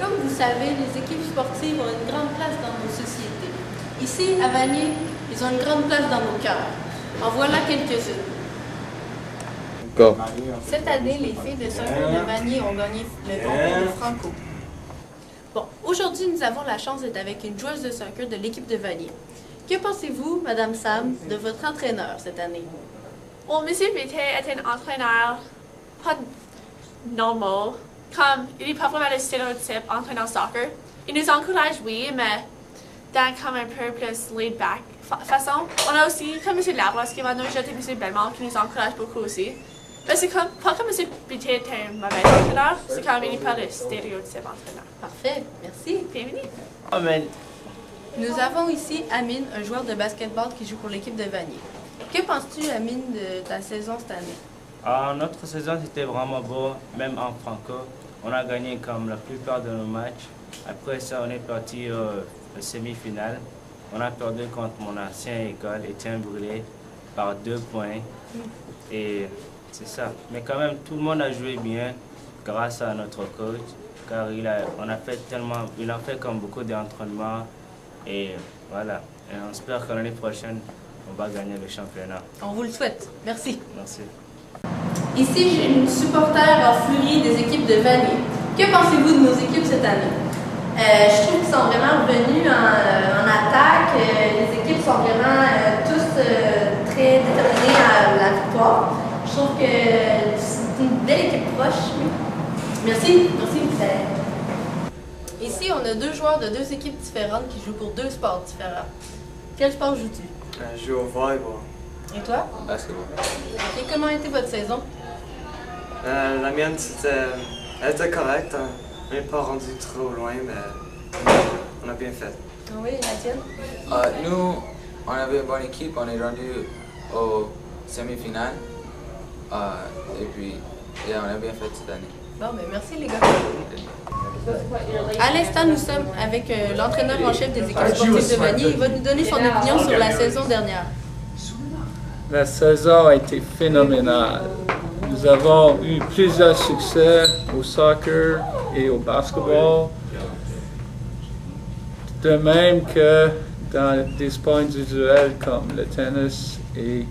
Comme vous savez, les équipes sportives ont une grande place dans nos sociétés. Ici, à Vanier, ils ont une grande place dans nos cœurs. En voilà quelques-unes. Go. Cette année, les filles de soccer de Vanier ont gagné le concours de Franco. Bon, aujourd'hui, nous avons la chance d'être avec une joueuse de soccer de l'équipe de Vanier. Que pensez-vous, Madame Sam, de votre entraîneur cette année? Bon, Monsieur Bété est un entraîneur pas normal. Comme il est pas vraiment le stéréotype entraîneur soccer. Il nous encourage, oui, mais dans comme un peu plus laid back façon. On a aussi comme M. Labros qui va nous jeter M. Belmont qui nous encourage beaucoup aussi. Mais c'est comme, pas comme M. Bété est un mauvais entraîneur, c'est comme il n'est pas le stéréotype entraîneur. Parfait, merci. Bienvenue. Amen. Nous avons ici Amine, un joueur de basketball qui joue pour l'équipe de Vanier. Que penses-tu, Amine, de ta saison cette année? Notre saison c'était vraiment beau, même en Franco. On a gagné comme la plupart de nos matchs. Après ça, on est parti au semi-finale. On a perdu contre mon ancienne école, Étienne Brûlé, par 2 points. Et c'est ça. Mais quand même, tout le monde a joué bien grâce à notre coach, car il a fait comme beaucoup d'entraînements. Et voilà. Et on espère que l'année prochaine, on va gagner le championnat. On vous le souhaite. Merci. Merci. Ici, j'ai une supporter en furie des équipes de Vanier. Que pensez-vous de nos équipes cette année? Je trouve qu'ils sont vraiment revenus en attaque. Les équipes sont vraiment tous très déterminées à la victoire. Je trouve que c'est une belle équipe proche. Merci. Merci. Ici, on a 2 joueurs de 2 équipes différentes qui jouent pour 2 sports différents. Quel sport joues-tu? Je joue au volleyball. Et toi? Basketball. Et comment a été votre saison? La mienne, elle était correcte. On n'est pas rendu trop loin, mais on a bien fait. Oui, la tienne? Nous, on avait une bonne équipe, on est rendu au semi-finale. Et puis, on a bien fait cette année. Bon, ben merci les gars. À l'instant, nous sommes avec l'entraîneur en chef des équipes sportives de Vanier. Il va nous donner son opinion sur la saison dernière. La saison a été phénoménale. Nous avons eu plusieurs succès au soccer et au basketball. De même que dans des sports individuels comme le tennis et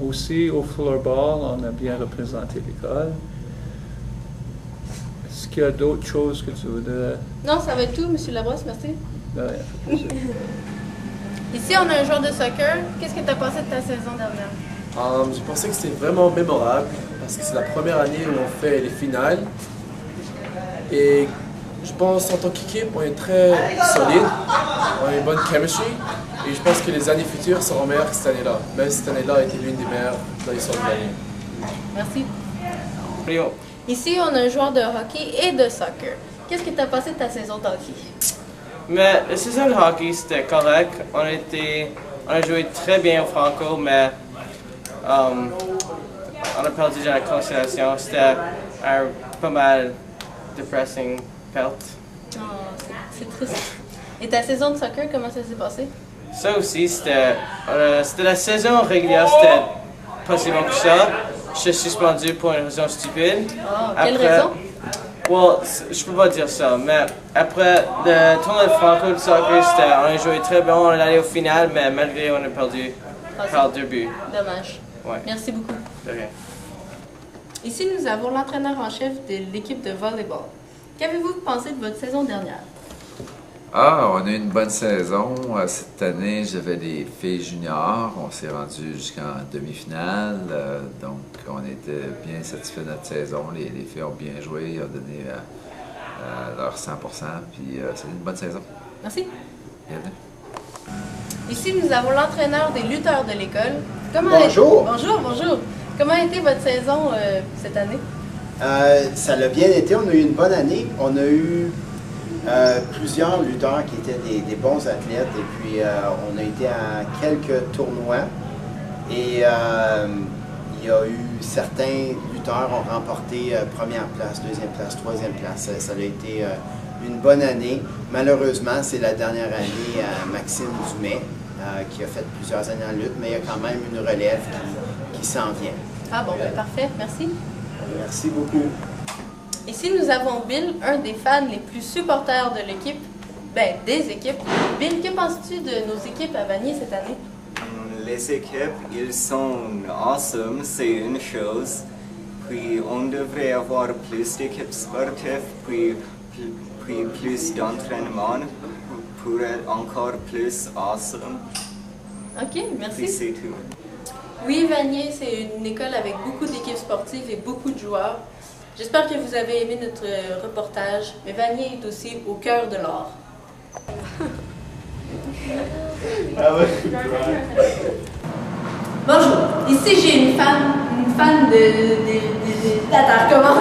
aussi au floorball, on a bien représenté l'école. Est-ce qu'il y a d'autres choses que tu voudrais? Non, ça va être tout, M. Labrosse, merci. De rien. Ici, on a un joueur de soccer. Qu'est-ce que tu as pensé de ta saison dernière? J'ai pensé que c'était vraiment mémorable parce que c'est la première année où on fait les finales. Et je pense en tant qu'équipe, on est très solide, on a une bonne chemistry. Et je pense que les années futures seront meilleures que cette année-là. Même cette année-là a été l'une des meilleures dans l'histoire de l'année. Merci. Rio. Ici, on a un joueur de hockey et de soccer. Qu'est-ce que tu as pensé de ta saison de hockey? Mais la saison de hockey, c'était correct. On a joué très bien au Franco, mais on a perdu dans la consolation. C'était pas mal depressing perte. Oh, c'est triste. Et ta saison de soccer, comment ça s'est passé? Ça aussi, c'était la saison régulière, c'était pas si bon que ça. Je suis suspendu pour une raison stupide. Oh, quelle raison? Je peux pas dire ça, mais après le tournoi de Franco de soccer, on a joué très bien, on est allé au final, mais malgré on a perdu par 2 buts. Dommage. Ouais. Merci beaucoup. De rien. Ici, nous avons l'entraîneur en chef de l'équipe de volleyball. Qu'avez-vous pensé de votre saison dernière? On a eu une bonne saison. Cette année, j'avais des filles juniors. On s'est rendu jusqu'en demi-finale. Donc, on était bien satisfaits de notre saison. Les filles ont bien joué, ils ont donné leur 100%. Puis, c'est une bonne saison. Merci. Bienvenue. Ici, nous avons l'entraîneur des lutteurs de l'école. Bonjour. Bonjour. Comment a été votre saison cette année? Ça l'a bien été. On a eu une bonne année. On a eu plusieurs lutteurs qui étaient des bons athlètes. Et puis, on a été à quelques tournois. Et il y a eu certains lutteurs ont remporté première place, deuxième place, troisième place. Ça a été une bonne année. Malheureusement, c'est la dernière année à Maxime Dumais, qui a fait plusieurs années en lutte, mais il y a quand même une relève qui s'en vient. Ah bon, ben parfait, merci. Merci beaucoup. Ici, nous avons Bill, un des fans les plus supporters de l'équipe, ben des équipes. Bill, que penses-tu de nos équipes à Vanier cette année? Les équipes, ils sont awesome, c'est une chose. Puis on devrait avoir plus d'équipes sportives, puis plus d'entraînement pour être encore plus awesome. Ok, merci. Puis c'est tout. Oui, Vanier, c'est une école avec beaucoup d'équipes sportives et beaucoup de joueurs. J'espère que vous avez aimé notre reportage, mais Vanier est aussi au cœur de l'or. Bonjour, ici j'ai une fan de... Attends, comment?